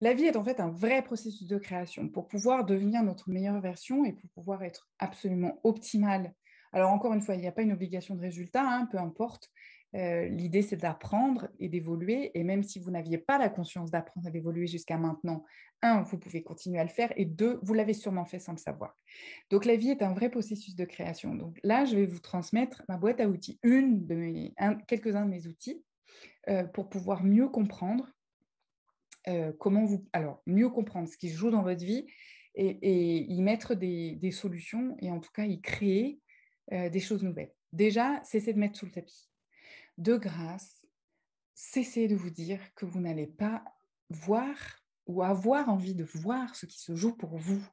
La vie est en fait un vrai processus de création pour pouvoir devenir notre meilleure version et pour pouvoir être absolument optimal. Alors encore une fois, il n'y a pas une obligation de résultat, hein, peu importe. L'idée, c'est d'apprendre et d'évoluer. Et même si vous n'aviez pas la conscience d'apprendre et d'évoluer jusqu'à maintenant, un, vous pouvez continuer à le faire. Et deux, vous l'avez sûrement fait sans le savoir. Donc la vie est un vrai processus de création. Donc là, je vais vous transmettre ma boîte à outils, quelques-uns de mes outils pour pouvoir mieux comprendre mieux comprendre ce qui se joue dans votre vie et y mettre des solutions et en tout cas y créer des choses nouvelles. Déjà, cessez de mettre sous le tapis. De grâce, cessez de vous dire que vous n'allez pas voir ou avoir envie de voir ce qui se joue pour vous.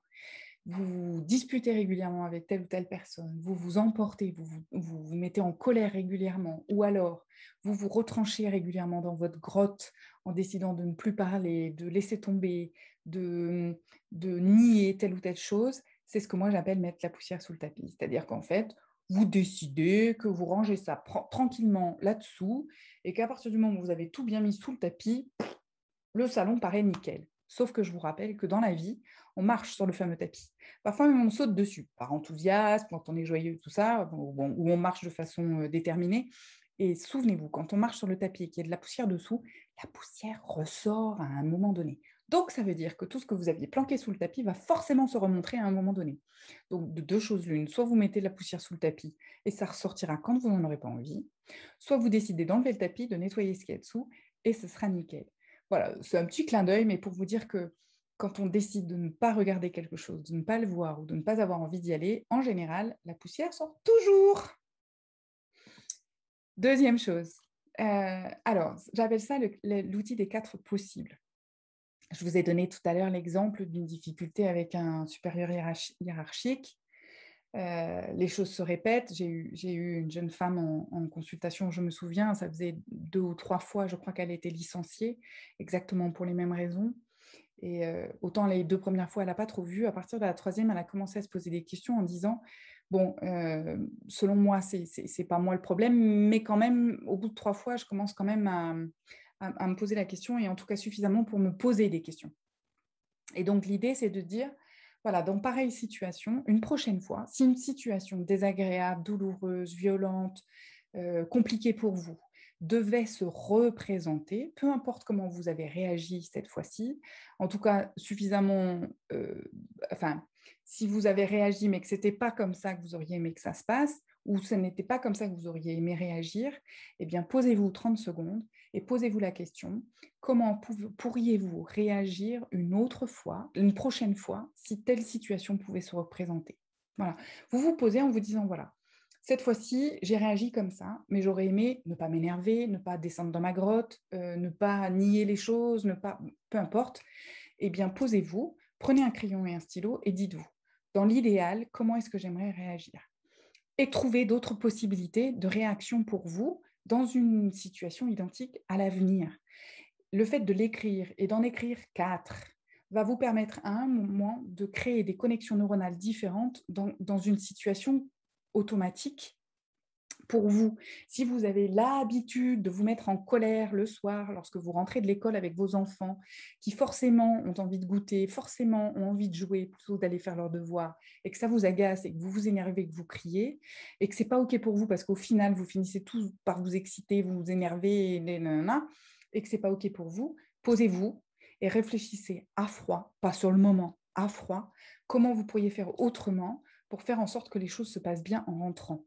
Vous vous disputez régulièrement avec telle ou telle personne, vous vous emportez, vous mettez en colère régulièrement, ou alors vous vous retranchez régulièrement dans votre grotte en décidant de ne plus parler, de laisser tomber, de nier telle ou telle chose. C'est ce que moi j'appelle mettre la poussière sous le tapis. C'est-à-dire qu'en fait, vous décidez que vous rangez ça tranquillement là-dessous et qu'à partir du moment où vous avez tout bien mis sous le tapis, le salon paraît nickel. Sauf que je vous rappelle que dans la vie, on marche sur le fameux tapis. Parfois même on saute dessus, par enthousiasme, quand on est joyeux, tout ça, ou on marche de façon déterminée. Et souvenez-vous, quand on marche sur le tapis et qu'il y a de la poussière dessous, la poussière ressort à un moment donné. Donc ça veut dire que tout ce que vous aviez planqué sous le tapis va forcément se remontrer à un moment donné. Donc de deux choses l'une, soit vous mettez de la poussière sous le tapis et ça ressortira quand vous n'en aurez pas envie, soit vous décidez d'enlever le tapis, de nettoyer ce qu'il y a dessous et ce sera nickel. Voilà, c'est un petit clin d'œil, mais pour vous dire que quand on décide de ne pas regarder quelque chose, de ne pas le voir ou de ne pas avoir envie d'y aller, en général, la poussière sort toujours. Deuxième chose, alors j'appelle ça l'outil des quatre possibles. Je vous ai donné tout à l'heure l'exemple d'une difficulté avec un supérieur hiérarchique. Les choses se répètent. J'ai eu une jeune femme en consultation, je me souviens, ça faisait 2 ou 3 fois, je crois qu'elle était licenciée, exactement pour les mêmes raisons. Et autant les 2 premières fois, elle n'a pas trop vu. À partir de la troisième, elle a commencé à se poser des questions en disant, bon, selon moi, c'est pas moi le problème, mais quand même, au bout de 3 fois, je commence quand même à me poser la question, et en tout cas suffisamment pour me poser des questions. Et donc, l'idée, c'est de dire, voilà, dans pareille situation, une prochaine fois, si une situation désagréable, douloureuse, violente, compliquée pour vous, devait se représenter, peu importe comment vous avez réagi cette fois-ci, en tout cas suffisamment, enfin, si vous avez réagi mais que ce n'était pas comme ça que vous auriez aimé que ça se passe, ou ce n'était pas comme ça que vous auriez aimé réagir, eh bien, posez-vous 30 secondes et posez-vous la question, comment pourriez-vous réagir une autre fois, une prochaine fois, si telle situation pouvait se représenter? Voilà. Vous vous posez en vous disant, voilà, cette fois-ci, j'ai réagi comme ça, mais j'aurais aimé ne pas m'énerver, ne pas descendre dans ma grotte, ne pas nier les choses, ne pas, peu importe. Eh bien, posez-vous, prenez un crayon et un stylo et dites-vous, dans l'idéal, comment est-ce que j'aimerais réagir? Et trouvez d'autres possibilités de réaction pour vous dans une situation identique à l'avenir. Le fait de l'écrire et d'en écrire 4 va vous permettre à un moment de créer des connexions neuronales différentes dans une situation automatique pour vous. Si vous avez l'habitude de vous mettre en colère le soir lorsque vous rentrez de l'école avec vos enfants, qui forcément ont envie de goûter, forcément ont envie de jouer plutôt que d'aller faire leurs devoirs, et que ça vous agace et que vous vous énervez, que vous criez, et que c'est pas OK pour vous parce qu'au final, vous finissez tous par vous exciter, vous vous énerver, et que c'est pas OK pour vous, posez-vous et réfléchissez à froid, pas sur le moment, à froid, comment vous pourriez faire autrement pour faire en sorte que les choses se passent bien en rentrant.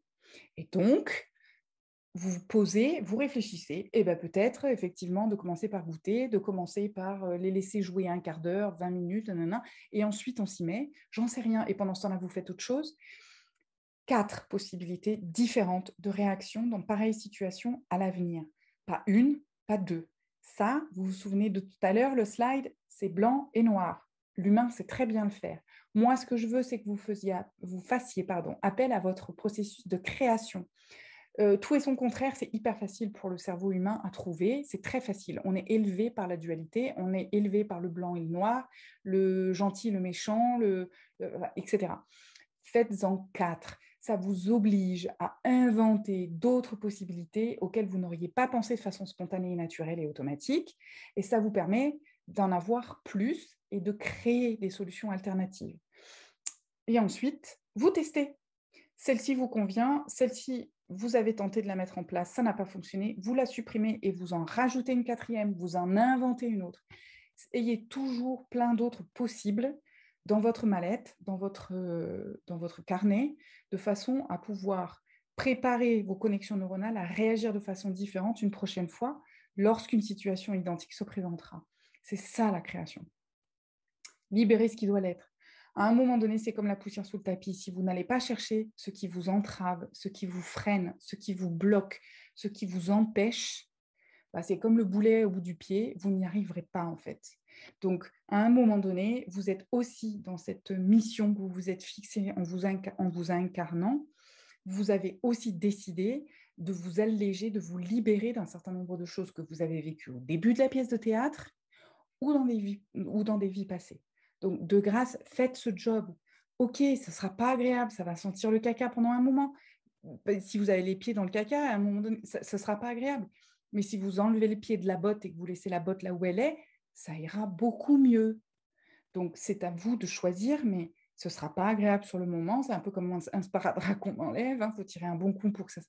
Et donc, vous vous posez, vous réfléchissez, et bien peut-être effectivement de commencer par goûter, de commencer par les laisser jouer un quart d'heure, 20 minutes, nanana, et ensuite on s'y met, j'en sais rien, et pendant ce temps-là vous faites autre chose. 4 possibilités différentes de réaction dans pareille situation à l'avenir. Pas une, pas deux. Ça, vous vous souvenez de tout à l'heure, le slide, c'est blanc et noir. L'humain sait très bien le faire. Moi, ce que je veux, c'est que vous fassiez appel à votre processus de création. Tout et son contraire, c'est hyper facile pour le cerveau humain à trouver. C'est très facile. On est élevé par la dualité, on est élevé par le blanc et le noir, le gentil, le méchant, etc. Faites-en 4. Ça vous oblige à inventer d'autres possibilités auxquelles vous n'auriez pas pensé de façon spontanée, naturelle et automatique. Et ça vous permet d'en avoir plus et de créer des solutions alternatives. Et ensuite, vous testez. Celle-ci vous convient, celle-ci, vous avez tenté de la mettre en place, ça n'a pas fonctionné, vous la supprimez et vous en rajoutez une quatrième, vous en inventez une autre. Ayez toujours plein d'autres possibles dans votre mallette, dans votre carnet, de façon à pouvoir préparer vos connexions neuronales à réagir de façon différente une prochaine fois lorsqu'une situation identique se présentera. C'est ça la création. Libérer ce qui doit l'être. À un moment donné, c'est comme la poussière sous le tapis. Si vous n'allez pas chercher ce qui vous entrave, ce qui vous freine, ce qui vous bloque, ce qui vous empêche, bah, c'est comme le boulet au bout du pied, vous n'y arriverez pas en fait. Donc, à un moment donné, vous êtes aussi dans cette mission que vous vous êtes fixée en vous incarnant. Vous avez aussi décidé de vous alléger, de vous libérer d'un certain nombre de choses que vous avez vécues au début de la pièce de théâtre ou dans des vies passées. Donc, de grâce, faites ce job. Ok, ça ne sera pas agréable, ça va sentir le caca pendant un moment. Si vous avez les pieds dans le caca, à un moment donné, ça ne sera pas agréable. Mais si vous enlevez les pieds de la botte et que vous laissez la botte là où elle est, ça ira beaucoup mieux. Donc, c'est à vous de choisir, mais ce ne sera pas agréable sur le moment. C'est un peu comme un sparadrap qu'on enlève. Il faut tirer un bon coup pour que ça...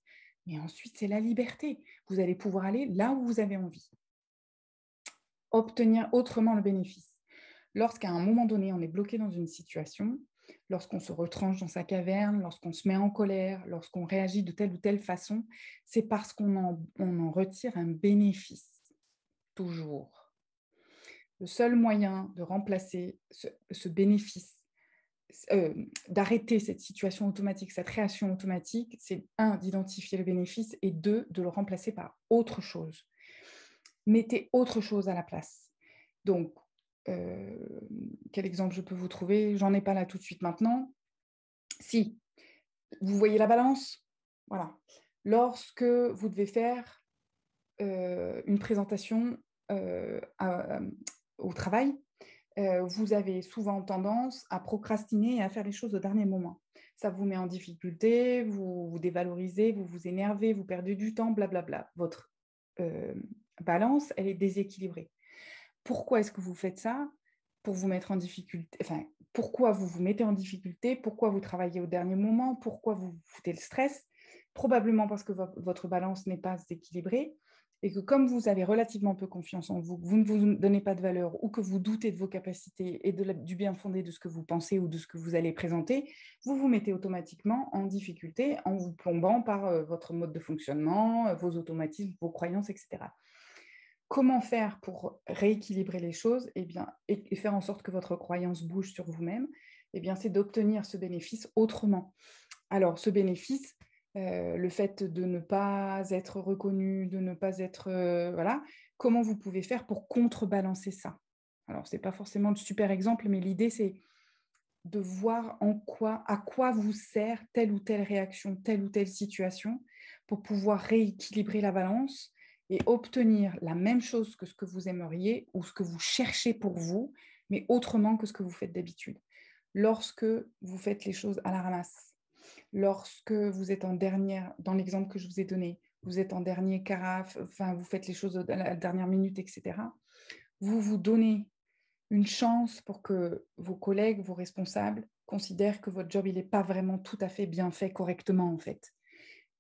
Mais ensuite, c'est la liberté. Vous allez pouvoir aller là où vous avez envie. Obtenir autrement le bénéfice. Lorsqu'à un moment donné, on est bloqué dans une situation, lorsqu'on se retranche dans sa caverne, lorsqu'on se met en colère, lorsqu'on réagit de telle ou telle façon, c'est parce qu'on en retire un bénéfice, toujours. Le seul moyen de remplacer ce bénéfice, d'arrêter cette situation automatique, cette réaction automatique, c'est un, d'identifier le bénéfice et deux, de le remplacer par autre chose. Mettez autre chose à la place. Donc, quel exemple je peux vous trouver? J'en ai pas là tout de suite maintenant. Si, vous voyez la balance, voilà. Lorsque vous devez faire une présentation au travail, vous avez souvent tendance à procrastiner et à faire les choses au dernier moment. Ça vous met en difficulté, vous vous dévalorisez, vous vous énervez, vous perdez du temps, blablabla. Votre balance, elle est déséquilibrée. Pourquoi est-ce que vous faites ça? Pour vous mettre en difficulté, enfin, pourquoi vous vous mettez en difficulté? Pourquoi vous travaillez au dernier moment? Pourquoi vous foutez le stress? Probablement parce que votre balance n'est pas équilibrée et que comme vous avez relativement peu confiance en vous, vous ne vous donnez pas de valeur ou que vous doutez de vos capacités et du bien fondé de ce que vous pensez ou de ce que vous allez présenter, vous vous mettez automatiquement en difficulté en vous plombant par votre mode de fonctionnement, vos automatismes, vos croyances, etc. Comment faire pour rééquilibrer les choses et faire en sorte que votre croyance bouge sur vous-même? C'est d'obtenir ce bénéfice autrement. Alors, ce bénéfice, le fait de ne pas être reconnu, de ne pas être... voilà, comment vous pouvez faire pour contrebalancer ça? Alors, ce n'est pas forcément le super exemple, mais l'idée, c'est de voir à quoi vous sert telle ou telle réaction, telle ou telle situation pour pouvoir rééquilibrer la balance et obtenir la même chose que ce que vous aimeriez ou ce que vous cherchez pour vous, mais autrement que ce que vous faites d'habitude. Lorsque vous faites les choses à la ramasse, lorsque vous êtes en dernière, dans l'exemple que je vous ai donné, vous êtes en dernier carafe, enfin vous faites les choses à la dernière minute, etc., vous vous donnez une chance pour que vos collègues, vos responsables considèrent que votre job, il n'est pas vraiment tout à fait bien fait correctement, en fait.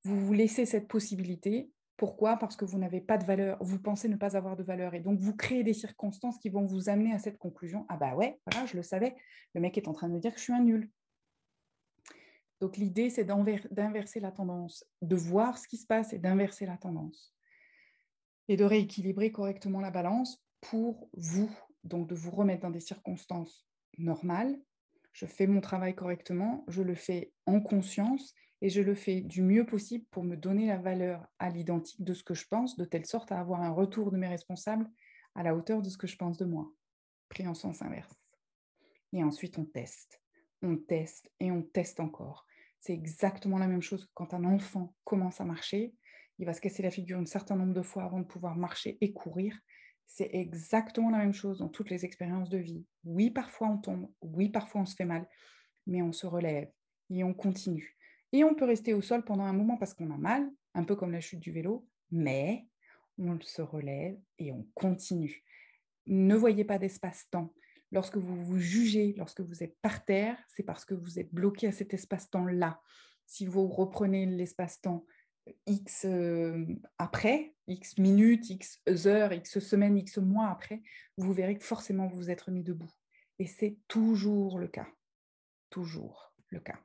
Vous vous laissez cette possibilité. Pourquoi? Parce que vous n'avez pas de valeur, vous pensez ne pas avoir de valeur. Et donc, vous créez des circonstances qui vont vous amener à cette conclusion. Ah bah ouais, voilà, je le savais, le mec est en train de me dire que je suis un nul. Donc, l'idée, c'est d'inverser la tendance, de voir ce qui se passe et d'inverser la tendance. Et de rééquilibrer correctement la balance pour vous, donc de vous remettre dans des circonstances normales. Je fais mon travail correctement, je le fais en conscience et je le fais du mieux possible pour me donner la valeur à l'identique de ce que je pense, de telle sorte à avoir un retour de mes responsables à la hauteur de ce que je pense de moi, pris en sens inverse. Et ensuite, on teste et on teste encore. C'est exactement la même chose que quand un enfant commence à marcher. Il va se casser la figure un certain nombre de fois avant de pouvoir marcher et courir. C'est exactement la même chose dans toutes les expériences de vie. Oui, parfois on tombe, oui, parfois on se fait mal, mais on se relève et on continue. Et on peut rester au sol pendant un moment parce qu'on a mal, un peu comme la chute du vélo, mais on se relève et on continue. Ne voyez pas d'espace-temps. Lorsque vous vous jugez, lorsque vous êtes par terre, c'est parce que vous êtes bloqué à cet espace-temps-là. Si vous reprenez l'espace-temps X après, X minutes, X heures, X semaines, X mois après, vous verrez que forcément vous vous êtes remis debout. Et c'est toujours le cas. Toujours le cas.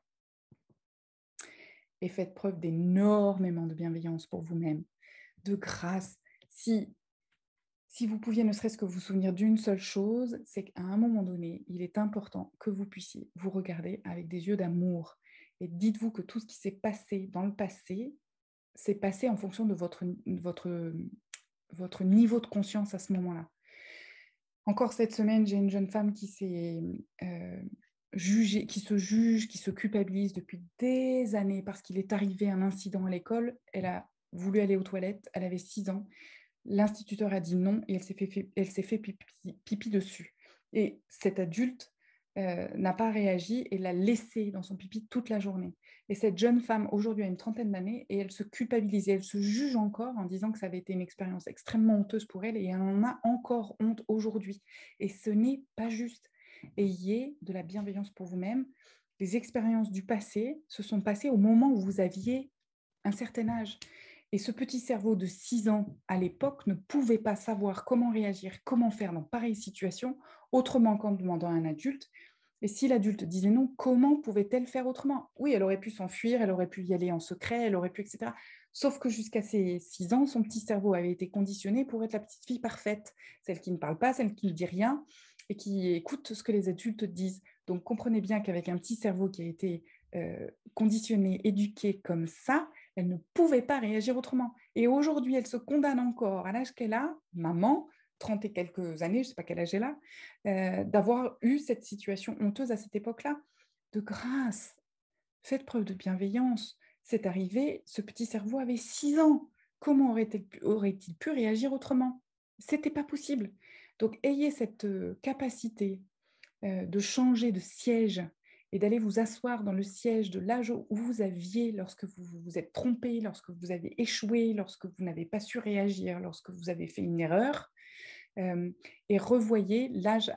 Et faites preuve d'énormément de bienveillance pour vous-même, de grâce. Si vous pouviez ne serait-ce que vous souvenir d'une seule chose, c'est qu'à un moment donné, il est important que vous puissiez vous regarder avec des yeux d'amour. Et dites-vous que tout ce qui s'est passé dans le passé, s'est passé en fonction de votre niveau de conscience à ce moment-là. Encore cette semaine, j'ai une jeune femme qui s'est jugée, qui se juge, qui se culpabilise depuis des années parce qu'il est arrivé un incident à l'école. Elle a voulu aller aux toilettes, elle avait 6 ans. L'instituteur a dit non et elle s'est fait pipi dessus. Et cet adulte n'a pas réagi et l'a laissé dans son pipi toute la journée. Et cette jeune femme, aujourd'hui, a une trentaine d'années et elle se culpabilise, elle se juge encore en disant que ça avait été une expérience extrêmement honteuse pour elle et elle en a encore honte aujourd'hui. Et ce n'est pas juste. Ayez de la bienveillance pour vous-même. Les expériences du passé se sont passées au moment où vous aviez un certain âge. Et ce petit cerveau de 6 ans, à l'époque, ne pouvait pas savoir comment réagir, comment faire dans pareille situation, autrement qu'en demandant à un adulte. Et si l'adulte disait non, comment pouvait-elle faire autrement? Oui, elle aurait pu s'enfuir, elle aurait pu y aller en secret, elle aurait pu, etc. Sauf que jusqu'à ses 6 ans, son petit cerveau avait été conditionné pour être la petite fille parfaite, celle qui ne parle pas, celle qui ne dit rien et qui écoute ce que les adultes disent. Donc comprenez bien qu'avec un petit cerveau qui a été conditionné, éduqué comme ça, elle ne pouvait pas réagir autrement. Et aujourd'hui, elle se condamne encore à l'âge qu'elle a, maman, 30 et quelques années, je ne sais pas quel âge elle a, d'avoir eu cette situation honteuse à cette époque-là. De grâce, faites preuve de bienveillance. C'est arrivé, ce petit cerveau avait 6 ans. Comment aurait-il pu réagir autrement? C'était pas possible. Donc, ayez cette capacité de changer de siège et d'aller vous asseoir dans le siège de l'âge où vous aviez lorsque vous vous êtes trompé, lorsque vous avez échoué, lorsque vous n'avez pas su réagir, lorsque vous avez fait une erreur, et revoyez l'âge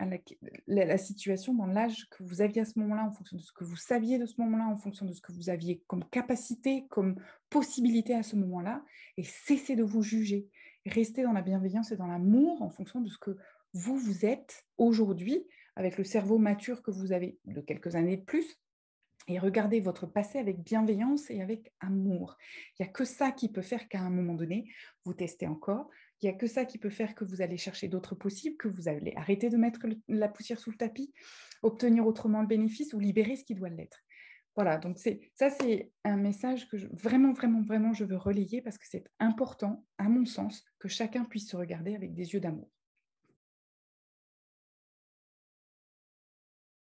la situation dans l'âge que vous aviez à ce moment-là, en fonction de ce que vous saviez de ce moment-là, en fonction de ce que vous aviez comme capacité, comme possibilité à ce moment-là, et cessez de vous juger. Restez dans la bienveillance et dans l'amour en fonction de ce que vous êtes aujourd'hui, avec le cerveau mature que vous avez de quelques années de plus, et regardez votre passé avec bienveillance et avec amour. Il n'y a que ça qui peut faire qu'à un moment donné, vous testez encore. Il n'y a que ça qui peut faire que vous allez chercher d'autres possibles, que vous allez arrêter de mettre la poussière sous le tapis, obtenir autrement le bénéfice ou libérer ce qui doit l'être. Voilà, donc ça, c'est un message que vraiment, je veux relayer parce que c'est important, à mon sens, que chacun puisse se regarder avec des yeux d'amour.